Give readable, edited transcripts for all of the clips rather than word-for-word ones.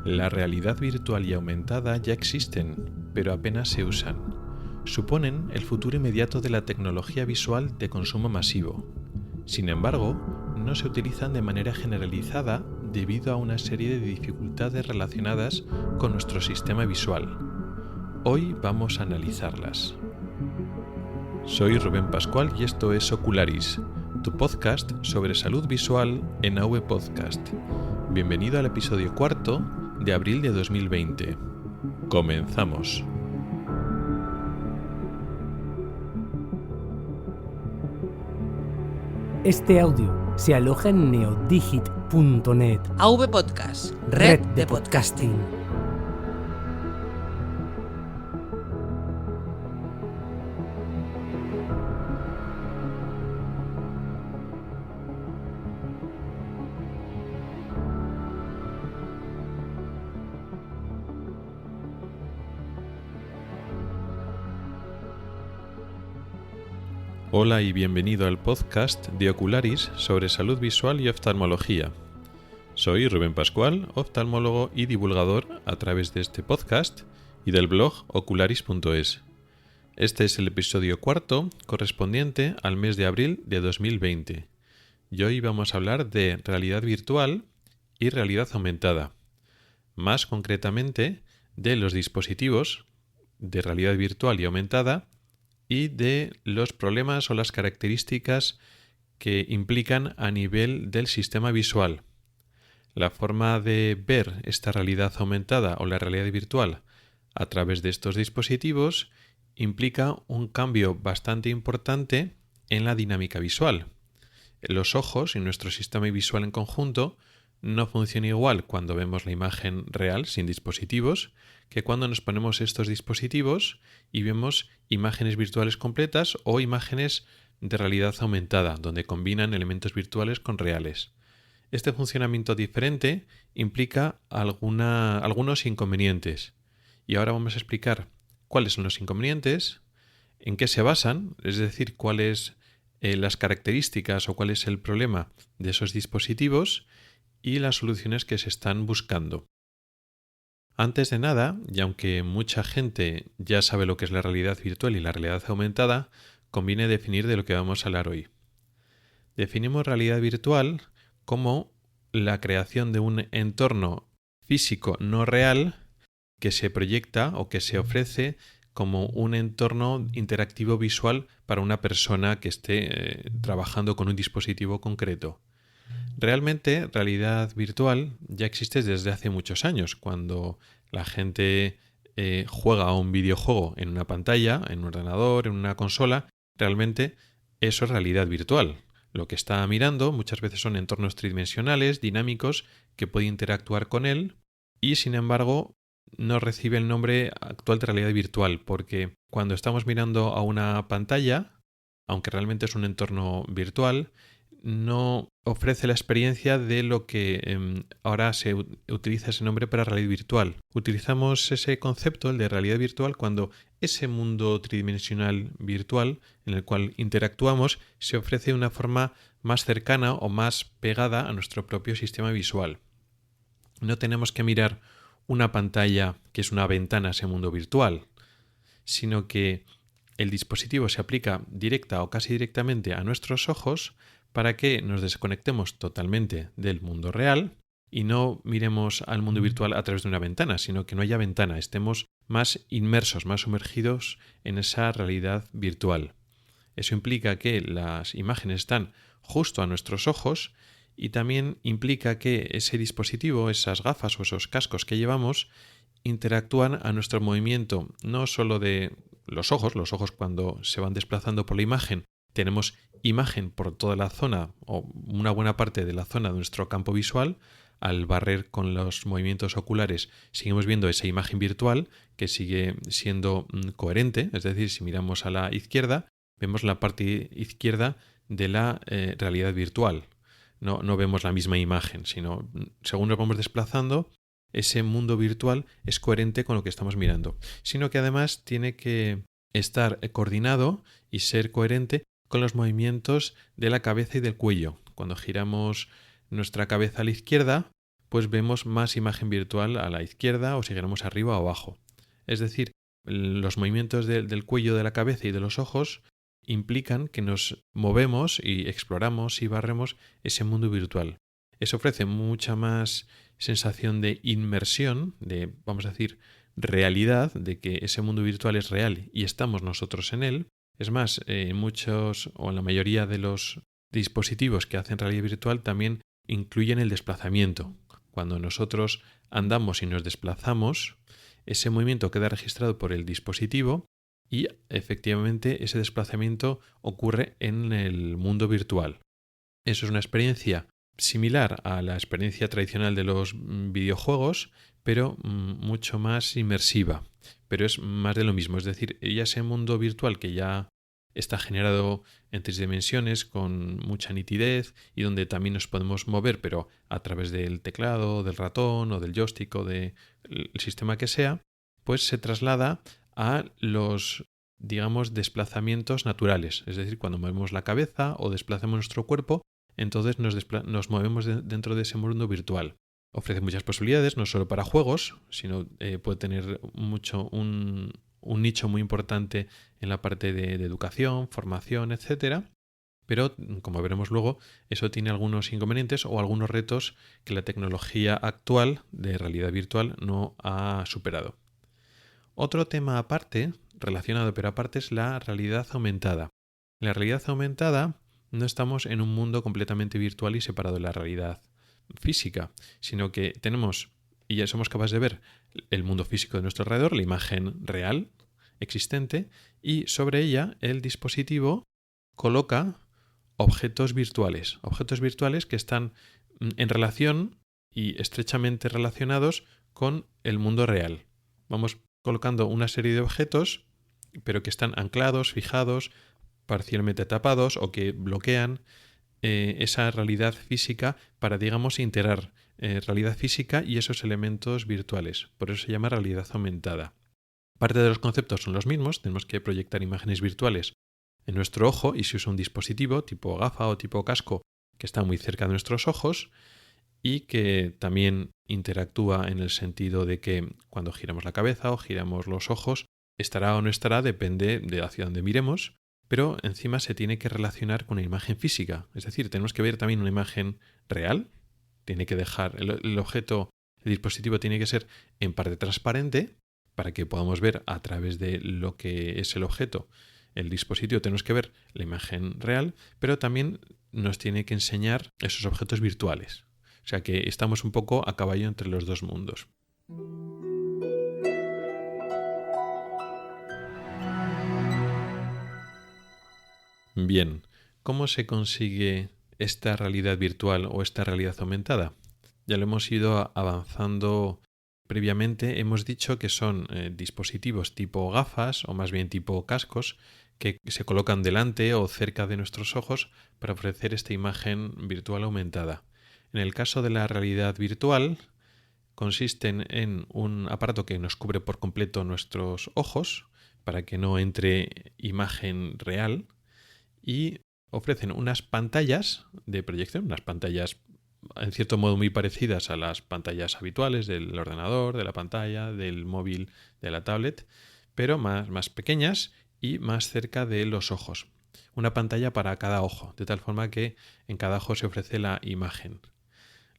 La realidad virtual y aumentada ya existen, pero apenas se usan. Suponen el futuro inmediato de la tecnología visual de consumo masivo. Sin embargo, no se utilizan de manera generalizada debido a una serie de dificultades relacionadas con nuestro sistema visual. Hoy vamos a analizarlas. Soy Rubén Pascual y esto es Ocularis, tu podcast sobre salud visual en AV Podcast. Bienvenido al episodio 4 de abril de 2020. Comenzamos. Este audio se aloja en neodigit.net. AV Podcast, red de podcasting. Hola y bienvenido al podcast de Ocularis sobre salud visual y oftalmología. Soy Rubén Pascual, oftalmólogo y divulgador a través de este podcast y del blog ocularis.es. Este es el episodio 4 correspondiente al mes de abril de 2020. Y hoy vamos a hablar de realidad virtual y realidad aumentada. Más concretamente de los dispositivos de realidad virtual y aumentada y de los problemas o las características que implican a nivel del sistema visual. La forma de ver esta realidad aumentada o la realidad virtual a través de estos dispositivos implica un cambio bastante importante en la dinámica visual. Los ojos y nuestro sistema visual en conjunto no funciona igual cuando vemos la imagen real sin dispositivos que cuando nos ponemos estos dispositivos y vemos imágenes virtuales completas o imágenes de realidad aumentada, donde combinan elementos virtuales con reales. Este funcionamiento diferente implica algunos inconvenientes. Y ahora vamos a explicar cuáles son los inconvenientes, en qué se basan, es decir, cuáles las características o cuál es el problema de esos dispositivos y las soluciones que se están buscando. Antes de nada, y aunque mucha gente ya sabe lo que es la realidad virtual y la realidad aumentada, conviene definir de lo que vamos a hablar hoy. Definimos realidad virtual como la creación de un entorno físico no real que se proyecta o que se ofrece como un entorno interactivo visual para una persona que esté trabajando con un dispositivo concreto. Realmente, realidad virtual ya existe desde hace muchos años, cuando la gente juega a un videojuego en una pantalla, en un ordenador, en una consola. Realmente eso es realidad virtual. Lo que está mirando muchas veces son entornos tridimensionales, dinámicos, que puede interactuar con él y, sin embargo, no recibe el nombre actual de realidad virtual, porque cuando estamos mirando a una pantalla, aunque realmente es un entorno virtual, no ofrece la experiencia de lo que ahora se utiliza ese nombre para realidad virtual. Utilizamos ese concepto, el de realidad virtual, cuando ese mundo tridimensional virtual en el cual interactuamos se ofrece de una forma más cercana o más pegada a nuestro propio sistema visual. No tenemos que mirar una pantalla que es una ventana a ese mundo virtual, sino que el dispositivo se aplica directa o casi directamente a nuestros ojos para que nos desconectemos totalmente del mundo real y no miremos al mundo virtual a través de una ventana, sino que no haya ventana, estemos más inmersos, más sumergidos en esa realidad virtual. Eso implica que las imágenes están justo a nuestros ojos y también implica que ese dispositivo, esas gafas o esos cascos que llevamos, interactúan a nuestro movimiento, no solo de los ojos cuando se van desplazando por la imagen, tenemos imagen por toda la zona o una buena parte de la zona de nuestro campo visual. Al barrer con los movimientos oculares seguimos viendo esa imagen virtual que sigue siendo coherente, es decir, si miramos a la izquierda, vemos la parte izquierda de la realidad virtual. No vemos la misma imagen, sino según nos vamos desplazando, ese mundo virtual es coherente con lo que estamos mirando, sino que además tiene que estar coordinado y ser coherente con los movimientos de la cabeza y del cuello. Cuando giramos nuestra cabeza a la izquierda, pues vemos más imagen virtual a la izquierda o si queremos arriba o abajo. Es decir, los movimientos del cuello, de la cabeza y de los ojos implican que nos movemos y exploramos y barremos ese mundo virtual. Eso ofrece mucha más sensación de inmersión, de, vamos a decir, realidad, de que ese mundo virtual es real y estamos nosotros en él. Es más, en muchos o en la mayoría de los dispositivos que hacen realidad virtual también incluyen el desplazamiento. Cuando nosotros andamos y nos desplazamos, ese movimiento queda registrado por el dispositivo y efectivamente ese desplazamiento ocurre en el mundo virtual. Eso es una experiencia similar a la experiencia tradicional de los videojuegos, pero mucho más inmersiva. Pero es más de lo mismo, es decir, ya ese mundo virtual que ya está generado en 3 dimensiones con mucha nitidez y donde también nos podemos mover, pero a través del teclado, del ratón o del joystick o del sistema que sea, pues se traslada a los, digamos, desplazamientos naturales. Es decir, cuando movemos la cabeza o desplazamos nuestro cuerpo, entonces nos movemos dentro de ese mundo virtual. Ofrece muchas posibilidades, no solo para juegos, sino puede tener un nicho muy importante en la parte de educación, formación, etc. Pero, como veremos luego, eso tiene algunos inconvenientes o algunos retos que la tecnología actual de realidad virtual no ha superado. Otro tema aparte, relacionado pero aparte, es la realidad aumentada. En la realidad aumentada no estamos en un mundo completamente virtual y separado de la realidad física, sino que tenemos y ya somos capaces de ver el mundo físico de nuestro alrededor, la imagen real existente, y sobre ella el dispositivo coloca objetos virtuales que están en relación y estrechamente relacionados con el mundo real. Vamos colocando una serie de objetos, pero que están anclados, fijados, parcialmente tapados o que bloquean esa realidad física para, digamos, integrar realidad física y esos elementos virtuales. Por eso se llama realidad aumentada. Parte de los conceptos son los mismos, tenemos que proyectar imágenes virtuales en nuestro ojo y se usa un dispositivo tipo gafa o tipo casco que está muy cerca de nuestros ojos y que también interactúa en el sentido de que cuando giramos la cabeza o giramos los ojos, estará o no estará, depende de hacia dónde miremos, pero encima se tiene que relacionar con una imagen física. Es decir, tenemos que ver también una imagen real, tiene que dejar el objeto, el dispositivo tiene que ser en parte transparente para que podamos ver a través de lo que es el objeto. El dispositivo tenemos que ver la imagen real, pero también nos tiene que enseñar esos objetos virtuales. O sea que estamos un poco a caballo entre los dos mundos. Bien, ¿cómo se consigue esta realidad virtual o esta realidad aumentada? Ya lo hemos ido avanzando previamente. Hemos dicho que son dispositivos tipo gafas o más bien tipo cascos que se colocan delante o cerca de nuestros ojos para ofrecer esta imagen virtual aumentada. En el caso de la realidad virtual, consisten en un aparato que nos cubre por completo nuestros ojos para que no entre imagen real y ofrecen unas pantallas de proyección, unas pantallas en cierto modo muy parecidas a las pantallas habituales del ordenador, de la pantalla, del móvil, de la tablet, pero más pequeñas y más cerca de los ojos. Una pantalla para cada ojo, de tal forma que en cada ojo se ofrece la imagen.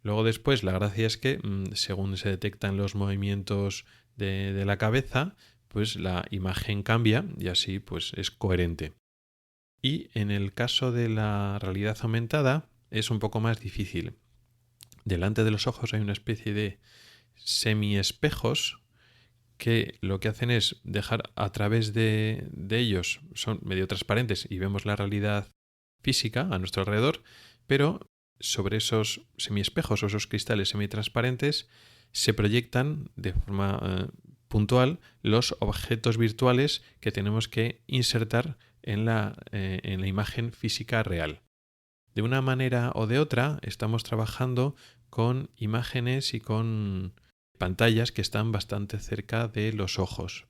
Luego después la gracia es que según se detectan los movimientos de la cabeza, pues la imagen cambia y así pues es coherente. Y en el caso de la realidad aumentada es un poco más difícil. Delante de los ojos hay una especie de semiespejos que lo que hacen es dejar a través de ellos, son medio transparentes y vemos la realidad física a nuestro alrededor, pero sobre esos semiespejos o esos cristales semitransparentes se proyectan de forma puntual los objetos virtuales que tenemos que insertar en la imagen física real. De una manera o de otra estamos trabajando con imágenes y con pantallas que están bastante cerca de los ojos.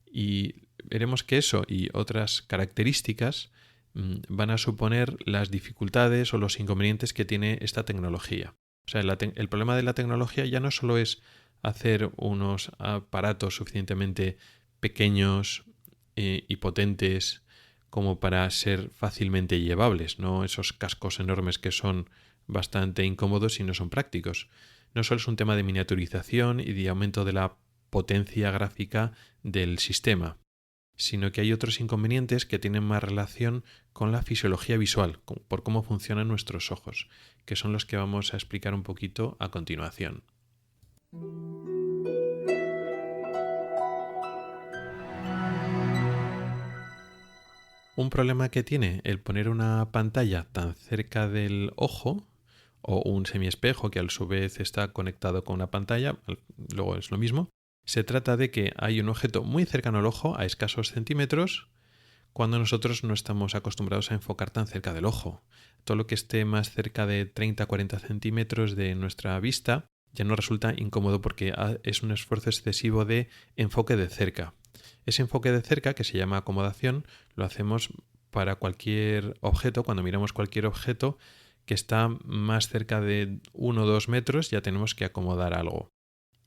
Y veremos que eso y otras características van a suponer las dificultades o los inconvenientes que tiene esta tecnología. O sea, el problema de la tecnología ya no solo es hacer unos aparatos suficientemente pequeños y potentes como para ser fácilmente llevables, no esos cascos enormes que son bastante incómodos y no son prácticos. No solo es un tema de miniaturización y de aumento de la potencia gráfica del sistema, sino que hay otros inconvenientes que tienen más relación con la fisiología visual, por cómo funcionan nuestros ojos, que son los que vamos a explicar un poquito a continuación. Un problema que tiene el poner una pantalla tan cerca del ojo o un semiespejo que a su vez está conectado con una pantalla, luego es lo mismo, se trata de que hay un objeto muy cercano al ojo, a escasos centímetros, cuando nosotros no estamos acostumbrados a enfocar tan cerca del ojo. Todo lo que esté más cerca de 30-40 centímetros de nuestra vista ya nos resulta incómodo porque es un esfuerzo excesivo de enfoque de cerca. Ese enfoque de cerca, que se llama acomodación, lo hacemos para cualquier objeto. Cuando miramos cualquier objeto que está más cerca de 1 o 2 metros, ya tenemos que acomodar algo.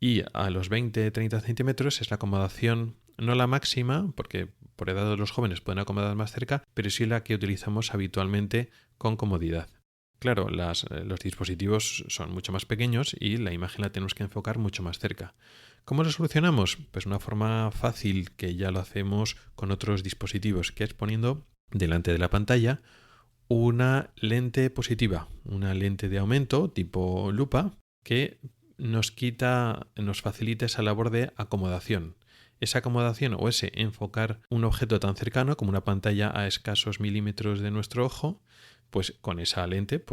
Y a los 20-30 centímetros es la acomodación, no la máxima, porque por edad de los jóvenes pueden acomodar más cerca, pero sí la que utilizamos habitualmente con comodidad. Claro, los dispositivos son mucho más pequeños y la imagen la tenemos que enfocar mucho más cerca. ¿Cómo lo solucionamos? Pues una forma fácil, que ya lo hacemos con otros dispositivos, que es poniendo delante de la pantalla una lente positiva, una lente de aumento tipo lupa, que nos facilita esa labor de acomodación. Esa acomodación o ese enfocar un objeto tan cercano como una pantalla a escasos milímetros de nuestro ojo, pues con esa lente,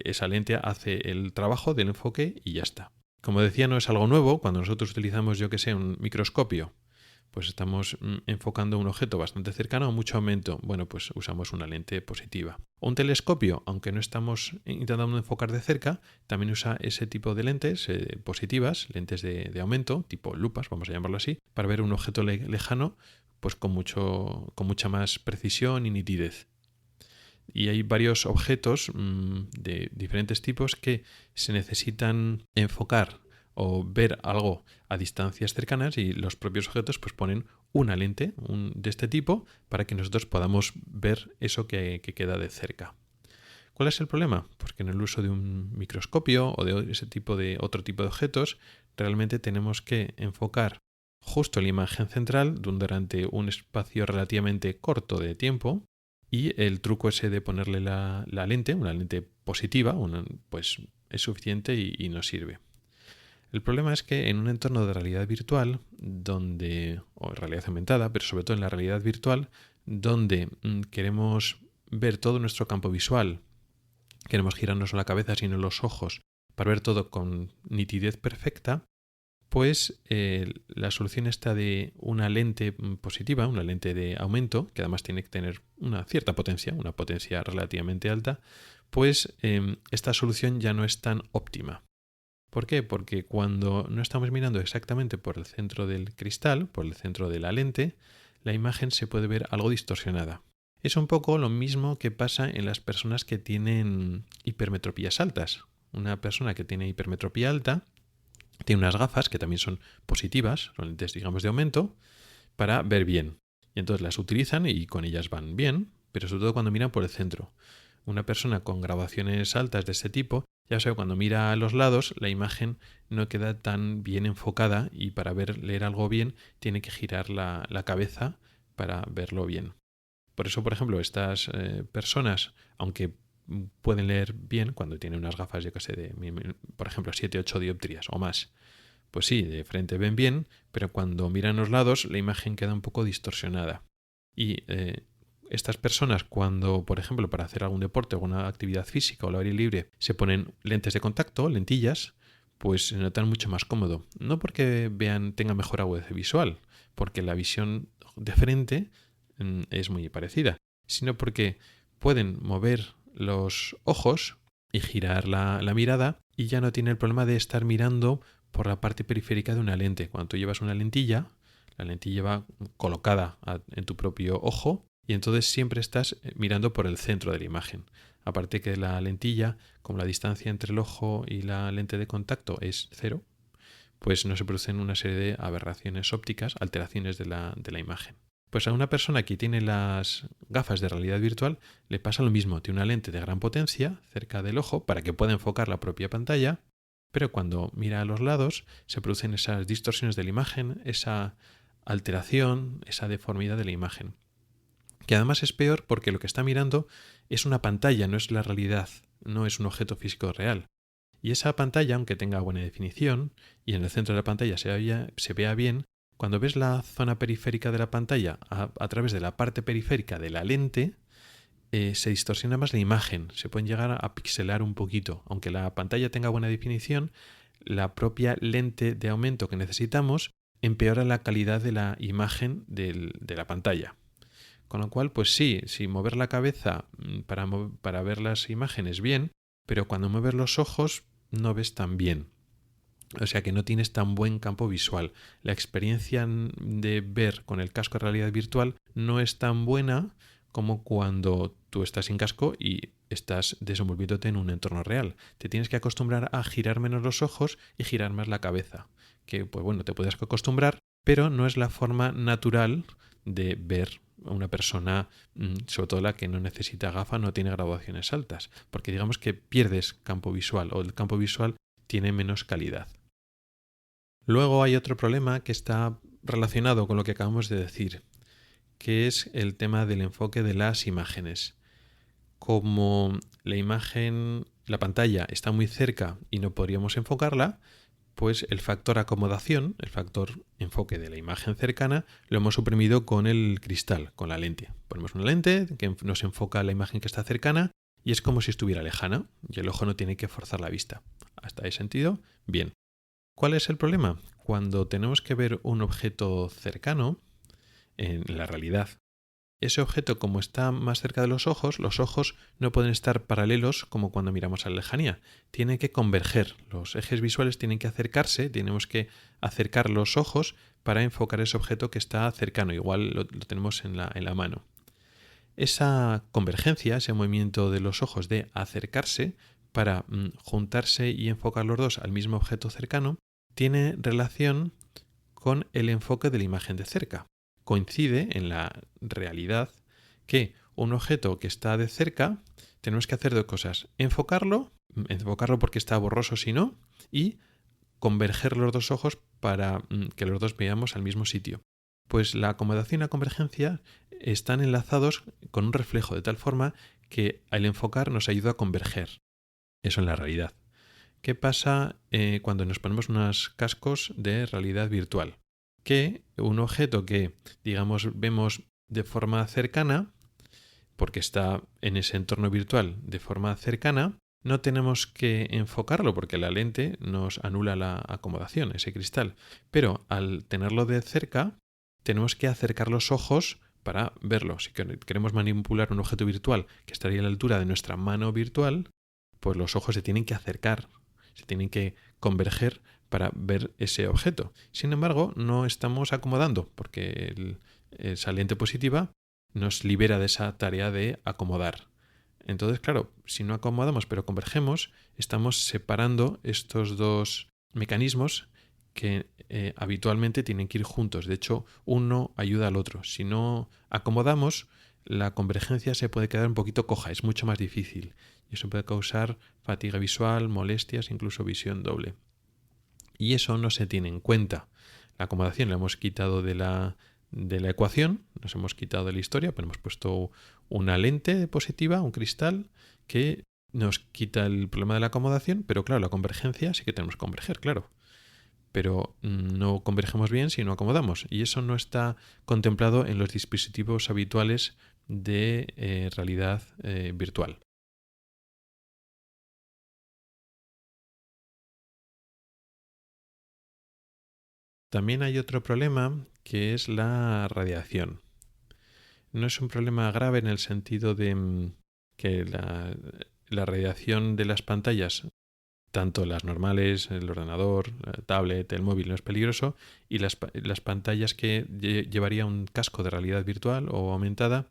esa lente hace el trabajo del enfoque y ya está. Como decía, no es algo nuevo. Cuando nosotros utilizamos, un microscopio, pues estamos enfocando un objeto bastante cercano a mucho aumento. Bueno, pues usamos una lente positiva. Un telescopio, aunque no estamos intentando enfocar de cerca, también usa ese tipo de lentes positivas, lentes de aumento, tipo lupas, vamos a llamarlo así, para ver un objeto lejano pues con mucha más precisión y nitidez. Y hay varios objetos de diferentes tipos que se necesitan enfocar o ver algo a distancias cercanas, y los propios objetos pues ponen una lente de este tipo para que nosotros podamos ver eso que queda de cerca. ¿Cuál es el problema? Pues que en el uso de un microscopio o de otro tipo de objetos realmente tenemos que enfocar justo la imagen central durante un espacio relativamente corto de tiempo. Y el truco ese de ponerle una lente positiva, pues es suficiente y nos sirve. El problema es que en un entorno de realidad virtual, o realidad aumentada, pero sobre todo en la realidad virtual, donde queremos ver todo nuestro campo visual, queremos girarnos la cabeza sino los ojos para ver todo con nitidez perfecta, pues la solución está de una lente positiva, una lente de aumento, que además tiene que tener una cierta potencia, una potencia relativamente alta, pues esta solución ya no es tan óptima. ¿Por qué? Porque cuando no estamos mirando exactamente por el centro del cristal, por el centro de la lente, la imagen se puede ver algo distorsionada. Es un poco lo mismo que pasa en las personas que tienen hipermetropías altas. Una persona que tiene hipermetropía alta tiene unas gafas que también son positivas, son lentes, digamos, de aumento, para ver bien. Y entonces las utilizan y con ellas van bien, pero sobre todo cuando miran por el centro. Una persona con graduaciones altas de este tipo, ya sabe, cuando mira a los lados, la imagen no queda tan bien enfocada y para leer algo bien tiene que girar la cabeza para verlo bien. Por eso, por ejemplo, estas personas, aunque pueden leer bien cuando tienen unas gafas, por ejemplo, 7-8 dioptrías o más, pues sí, de frente ven bien, pero cuando miran los lados la imagen queda un poco distorsionada. Y estas personas, cuando, por ejemplo, para hacer algún deporte o alguna actividad física o al aire libre, se ponen lentes de contacto, lentillas, pues se notan mucho más cómodo. No porque tengan mejor agudeza visual, porque la visión de frente es muy parecida, sino porque pueden mover los ojos y girar la mirada y ya no tiene el problema de estar mirando por la parte periférica de una lente. Cuando tú llevas una lentilla, la lentilla va colocada en tu propio ojo y entonces siempre estás mirando por el centro de la imagen. aparte que la lentilla, como la distancia entre el ojo y la lente de contacto es 0, pues no se producen una serie de aberraciones ópticas, alteraciones de la imagen. Pues a una persona que tiene las gafas de realidad virtual le pasa lo mismo. Tiene una lente de gran potencia cerca del ojo para que pueda enfocar la propia pantalla, pero cuando mira a los lados se producen esas distorsiones de la imagen, esa alteración, esa deformidad de la imagen. Que además es peor porque lo que está mirando es una pantalla, no es la realidad, no es un objeto físico real. Y esa pantalla, aunque tenga buena definición y en el centro de la pantalla se vea bien, cuando ves la zona periférica de la pantalla a través de la parte periférica de la lente, se distorsiona más la imagen, se pueden llegar a pixelar un poquito. Aunque la pantalla tenga buena definición, la propia lente de aumento que necesitamos empeora la calidad de la imagen de la pantalla. Con lo cual, pues sí, si mover la cabeza para ver las imágenes bien, pero cuando mueves los ojos no ves tan bien. O sea que no tienes tan buen campo visual. La experiencia de ver con el casco de realidad virtual no es tan buena como cuando tú estás sin casco y estás desenvolviéndote en un entorno real. Te tienes que acostumbrar a girar menos los ojos y girar más la cabeza. Que, pues bueno, te puedes acostumbrar, pero no es la forma natural de ver a una persona, sobre todo la que no necesita gafa, no tiene graduaciones altas, porque digamos que pierdes campo visual o el campo visual tiene menos calidad. Luego hay otro problema que está relacionado con lo que acabamos de decir, que es el tema del enfoque de las imágenes. Como la pantalla está muy cerca y no podríamos enfocarla, pues el factor acomodación, el factor enfoque de la imagen cercana, lo hemos suprimido con el cristal, con la lente. Ponemos una lente que nos enfoca la imagen que está cercana y es como si estuviera lejana y el ojo no tiene que forzar la vista. ¿Hasta ese sentido? Bien. ¿Cuál es el problema? Cuando tenemos que ver un objeto cercano, en la realidad, ese objeto, como está más cerca de los ojos no pueden estar paralelos como cuando miramos a la lejanía. Tienen que converger. Los ejes visuales tienen que acercarse, tenemos que acercar los ojos para enfocar ese objeto que está cercano. Igual lo tenemos en la mano. Esa convergencia, ese movimiento de los ojos de acercarse para juntarse y enfocar los dos al mismo objeto cercano, tiene relación con el enfoque de la imagen de cerca. Coincide en la realidad que un objeto que está de cerca tenemos que hacer dos cosas: enfocarlo porque está borroso si no, y converger los dos ojos para que los dos veamos al mismo sitio. Pues la acomodación y la convergencia están enlazados con un reflejo, de tal forma que al enfocar nos ayuda a converger. Eso en la realidad. ¿Qué pasa cuando nos ponemos unos cascos de realidad virtual? Que un objeto que, digamos, vemos de forma cercana, porque está en ese entorno virtual de forma cercana, no tenemos que enfocarlo porque la lente nos anula la acomodación, ese cristal. Pero al tenerlo de cerca, tenemos que acercar los ojos para verlo. Si queremos manipular un objeto virtual que estaría a la altura de nuestra mano virtual, pues los ojos se tienen que acercar, se tienen que converger para ver ese objeto. Sin embargo, no estamos acomodando porque esa lente positiva nos libera de esa tarea de acomodar. Entonces, claro, si no acomodamos pero convergemos, estamos separando estos dos mecanismos que habitualmente tienen que ir juntos. De hecho, uno ayuda al otro. Si no acomodamos, la convergencia se puede quedar un poquito coja, es mucho más difícil. Y eso puede causar fatiga visual, molestias, incluso visión doble. Y eso no se tiene en cuenta. La acomodación la hemos quitado de la ecuación, nos hemos quitado de la historia, pero hemos puesto una lente positiva, un cristal, que nos quita el problema de la acomodación, pero claro, la convergencia sí que tenemos que converger, claro. Pero no convergemos bien si no acomodamos. Y eso no está contemplado en los dispositivos habituales de realidad virtual. También hay otro problema que es la radiación. No es un problema grave en el sentido de que la radiación de las pantallas, tanto las normales, el ordenador, la tablet, el móvil, no es peligroso, y las pantallas que llevaría un casco de realidad virtual o aumentada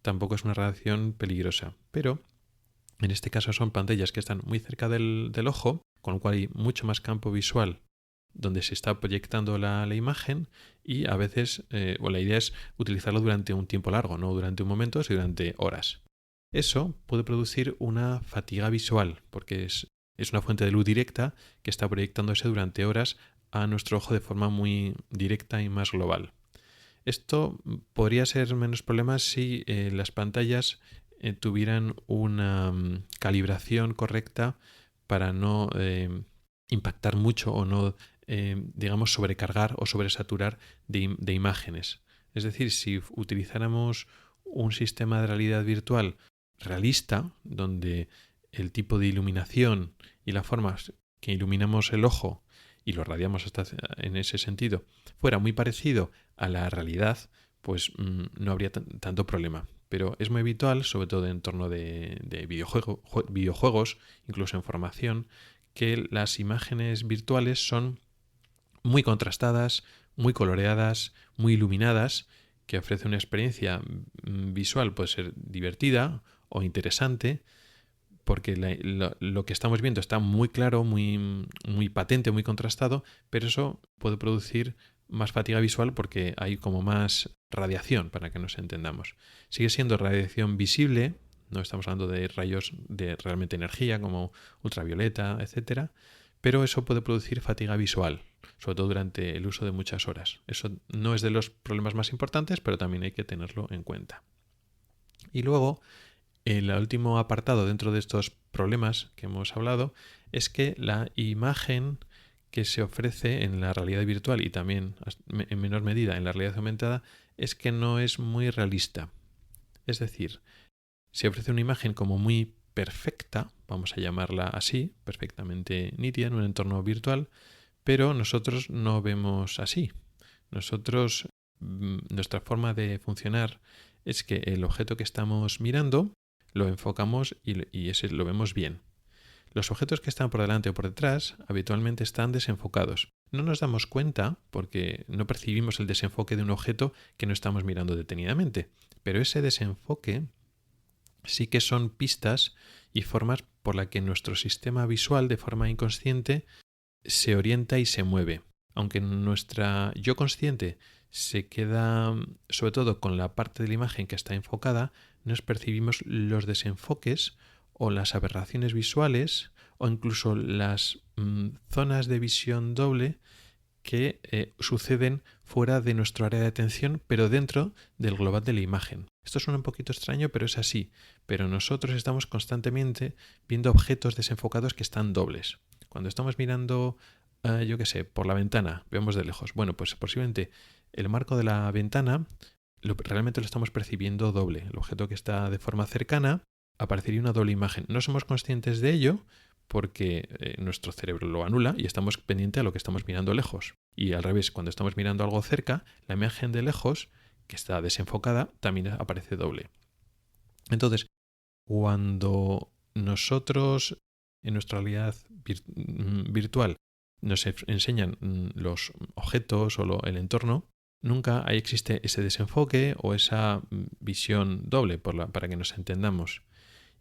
tampoco es una radiación peligrosa. Pero En este caso son pantallas que están muy cerca del ojo, con lo cual hay mucho más campo visual donde se está proyectando la imagen, y a veces la idea es utilizarlo durante un tiempo largo, no durante un momento, sino durante horas. Eso puede producir una fatiga visual, porque es una fuente de luz directa que está proyectándose durante horas a nuestro ojo de forma muy directa y más global. Esto podría ser menos problema si las pantallas tuvieran una calibración correcta para no impactar mucho o no, digamos, sobrecargar o sobresaturar de imágenes. Es decir, si utilizáramos un sistema de realidad virtual realista, donde el tipo de iluminación y la forma que iluminamos el ojo y lo radiamos hasta en ese sentido fuera muy parecido a la realidad, pues no habría tanto problema. Pero es muy habitual, sobre todo en torno de videojuegos, incluso en formación, que las imágenes virtuales son muy contrastadas, muy coloreadas, muy iluminadas, que ofrece una experiencia visual, puede ser divertida o interesante, porque lo que estamos viendo está muy claro, muy patente, muy contrastado, pero eso puede producir más fatiga visual porque hay como más radiación, para que nos entendamos. Sigue siendo radiación visible, no estamos hablando de rayos de realmente energía como ultravioleta, etcétera, pero eso puede producir fatiga visual, sobre todo durante el uso de muchas horas. Eso no es de los problemas más importantes, pero también hay que tenerlo en cuenta. Y luego, el último apartado dentro de estos problemas que hemos hablado es que la imagen que se ofrece en la realidad virtual y también en menor medida en la realidad aumentada es que no es muy realista. Es decir, se ofrece una imagen como muy perfecta, vamos a llamarla así, perfectamente nítida en un entorno virtual, pero nosotros no vemos así. Nuestra forma de funcionar es que el objeto que estamos mirando lo enfocamos y ese lo vemos bien. Los objetos que están por delante o por detrás habitualmente están desenfocados. No nos damos cuenta porque no percibimos el desenfoque de un objeto que no estamos mirando detenidamente, pero ese desenfoque sí que son pistas y formas por las que nuestro sistema visual de forma inconsciente se orienta y se mueve. Aunque nuestra yo consciente se queda sobre todo con la parte de la imagen que está enfocada, nos percibimos los desenfoques o las aberraciones visuales o incluso las zonas de visión doble que suceden fuera de nuestro área de atención, pero dentro del global de la imagen. Esto suena un poquito extraño, pero es así. Pero nosotros estamos constantemente viendo objetos desenfocados que están dobles. Cuando estamos mirando, yo qué sé, por la ventana, vemos de lejos. Bueno, pues posiblemente el marco de la ventana realmente lo estamos percibiendo doble. El objeto que está de forma cercana aparecería una doble imagen. No somos conscientes de ello porque nuestro cerebro lo anula y estamos pendientes a lo que estamos mirando lejos. Y al revés, cuando estamos mirando algo cerca, la imagen de lejos, que está desenfocada, también aparece doble. Entonces, cuando nosotros en nuestra realidad virtual nos enseñan los objetos o el entorno, nunca existe ese desenfoque o esa visión doble para que nos entendamos.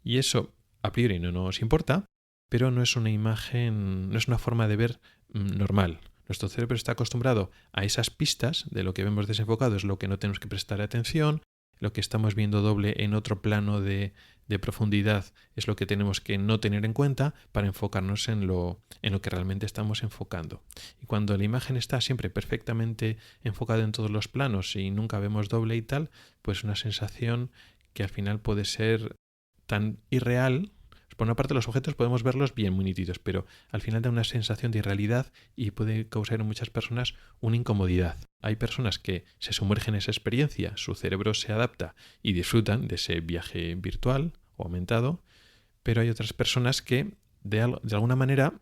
Y eso a priori no nos importa, pero no es una imagen, no es una forma de ver normal. Nuestro cerebro está acostumbrado a esas pistas de lo que vemos desenfocado, es lo que no tenemos que prestar atención, lo que estamos viendo doble en otro plano de profundidad es lo que tenemos que no tener en cuenta para enfocarnos en lo que realmente estamos enfocando. Y cuando la imagen está siempre perfectamente enfocada en todos los planos y nunca vemos doble y tal, pues una sensación que al final puede ser tan irreal. Por una parte, los objetos podemos verlos bien, muy nítidos, pero al final da una sensación de irrealidad y puede causar en muchas personas una incomodidad. Hay personas que se sumergen en esa experiencia, su cerebro se adapta y disfrutan de ese viaje virtual o aumentado, pero hay otras personas que de alguna manera,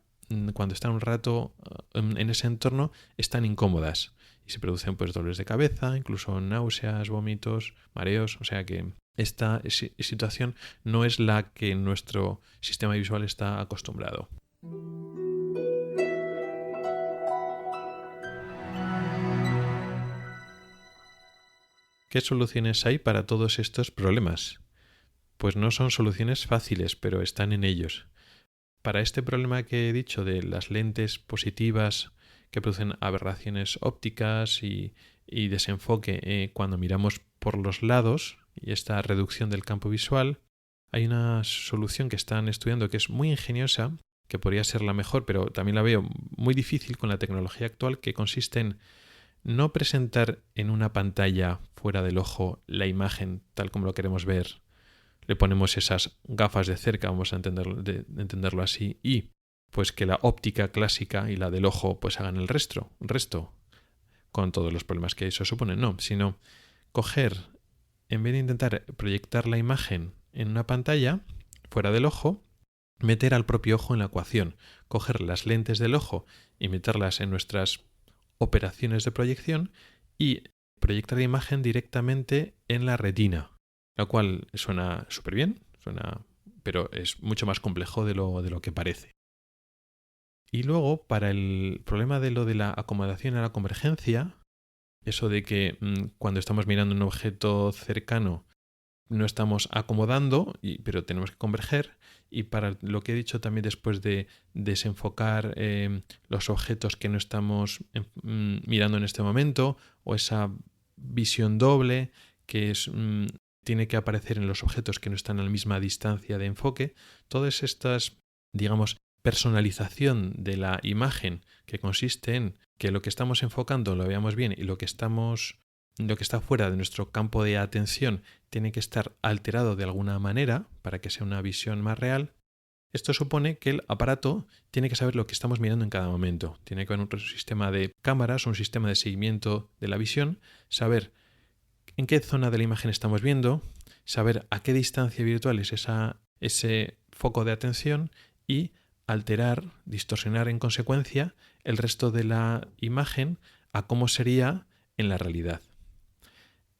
cuando están un rato en ese entorno, están incómodas y se producen pues dolores de cabeza, incluso náuseas, vómitos, mareos, o sea que esta situación no es la que nuestro sistema visual está acostumbrado. ¿Qué soluciones hay para todos estos problemas? pues no son soluciones fáciles, pero están en ellos. Para este problema que he dicho de las lentes positivas que producen aberraciones ópticas y desenfoque cuando miramos por los lados y esta reducción del campo visual, hay una solución que están estudiando que es muy ingeniosa, que podría ser la mejor, pero también la veo muy difícil con la tecnología actual, que consiste en no presentar en una pantalla fuera del ojo la imagen tal como lo queremos ver. Le ponemos esas gafas de cerca, vamos a entenderlo así, y pues que la óptica clásica y la del ojo pues hagan el resto, con todos los problemas que eso supone. No, sino coger, en vez de intentar proyectar la imagen en una pantalla fuera del ojo, meter al propio ojo en la ecuación, coger las lentes del ojo y meterlas en nuestras operaciones de proyección y proyectar la imagen directamente en la retina, lo cual suena súper bien, pero es mucho más complejo de lo que parece. Y luego, para el problema de lo de la acomodación a la convergencia, eso de que cuando estamos mirando un objeto cercano no estamos acomodando, pero tenemos que converger, y para lo que he dicho también después de desenfocar los objetos que no estamos mirando en este momento, o esa visión doble que tiene que aparecer en los objetos que no están a la misma distancia de enfoque, todas estas, digamos, personalización de la imagen, que consiste en que lo que estamos enfocando lo veamos bien y lo que está fuera de nuestro campo de atención tiene que estar alterado de alguna manera para que sea una visión más real. Esto supone que el aparato tiene que saber lo que estamos mirando en cada momento. Tiene que haber un sistema de cámaras, un sistema de seguimiento de la visión, saber en qué zona de la imagen estamos viendo, saber a qué distancia virtual es ese foco de atención y alterar, distorsionar en consecuencia el resto de la imagen a cómo sería en la realidad.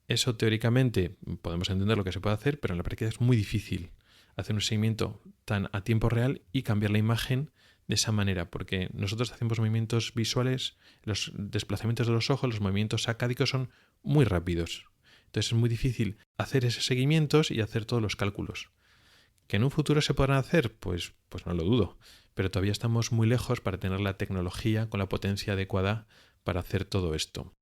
Eso teóricamente podemos entender lo que se puede hacer, pero en la práctica es muy difícil hacer un seguimiento tan a tiempo real y cambiar la imagen de esa manera, porque nosotros hacemos movimientos visuales, los desplazamientos de los ojos, los movimientos sacádicos son muy rápidos. Entonces es muy difícil hacer esos seguimientos y hacer todos los cálculos. ¿Que en un futuro se podrán hacer? Pues no lo dudo, pero todavía estamos muy lejos para tener la tecnología con la potencia adecuada para hacer todo esto.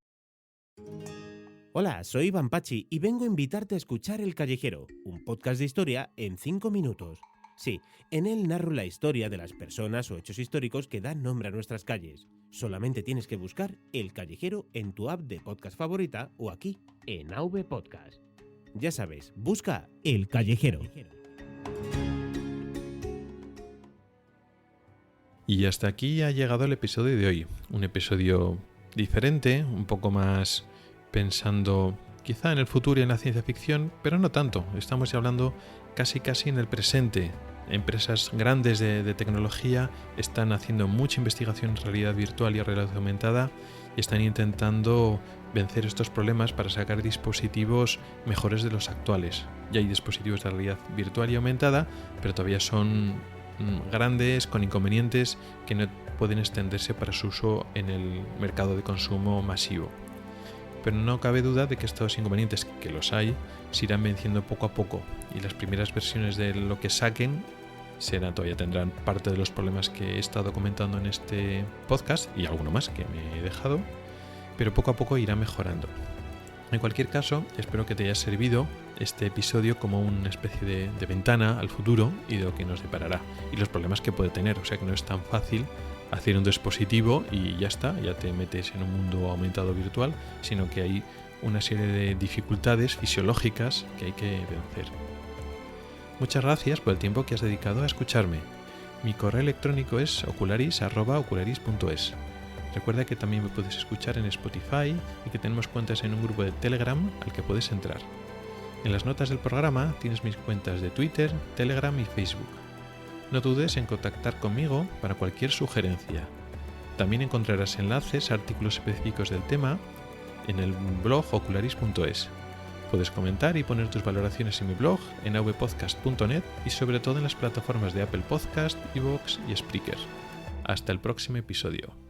Hola, soy Iván Pachi y vengo a invitarte a escuchar El Callejero, un podcast de historia en 5 minutos. Sí, en él narro la historia de las personas o hechos históricos que dan nombre a nuestras calles. Solamente tienes que buscar El Callejero en tu app de podcast favorita o aquí, en AV Podcast. Ya sabes, busca El Callejero. Y hasta aquí ha llegado el episodio de hoy. Un episodio diferente, un poco más pensando quizá en el futuro y en la ciencia ficción, pero no tanto. Estamos hablando casi en el presente. Empresas grandes de tecnología están haciendo mucha investigación en realidad virtual y realidad aumentada y están intentando vencer estos problemas para sacar dispositivos mejores de los actuales. Ya hay dispositivos de realidad virtual y aumentada, pero todavía son grandes, con inconvenientes que no pueden extenderse para su uso en el mercado de consumo masivo. Pero no cabe duda de que estos inconvenientes, que los hay, se irán venciendo poco a poco, y las primeras versiones de lo que saquen todavía tendrán parte de los problemas que he estado comentando en este podcast y alguno más que me he dejado, pero poco a poco irá mejorando. En cualquier caso, espero que te haya servido este episodio como una especie de ventana al futuro y de lo que nos deparará y los problemas que puede tener. O sea que no es tan fácil hacer un dispositivo y ya está, ya te metes en un mundo aumentado virtual, sino que hay una serie de dificultades fisiológicas que hay que vencer. Muchas gracias por el tiempo que has dedicado a escucharme. Mi correo electrónico es ocularis@ocularis.es. Recuerda que también me puedes escuchar en Spotify y que tenemos cuentas en un grupo de Telegram al que puedes entrar. En las notas del programa tienes mis cuentas de Twitter, Telegram y Facebook. No dudes en contactar conmigo para cualquier sugerencia. También encontrarás enlaces a artículos específicos del tema en el blog ocularis.es. Puedes comentar y poner tus valoraciones en mi blog en avpodcast.net y sobre todo en las plataformas de Apple Podcast, iVoox y Spreaker. Hasta el próximo episodio.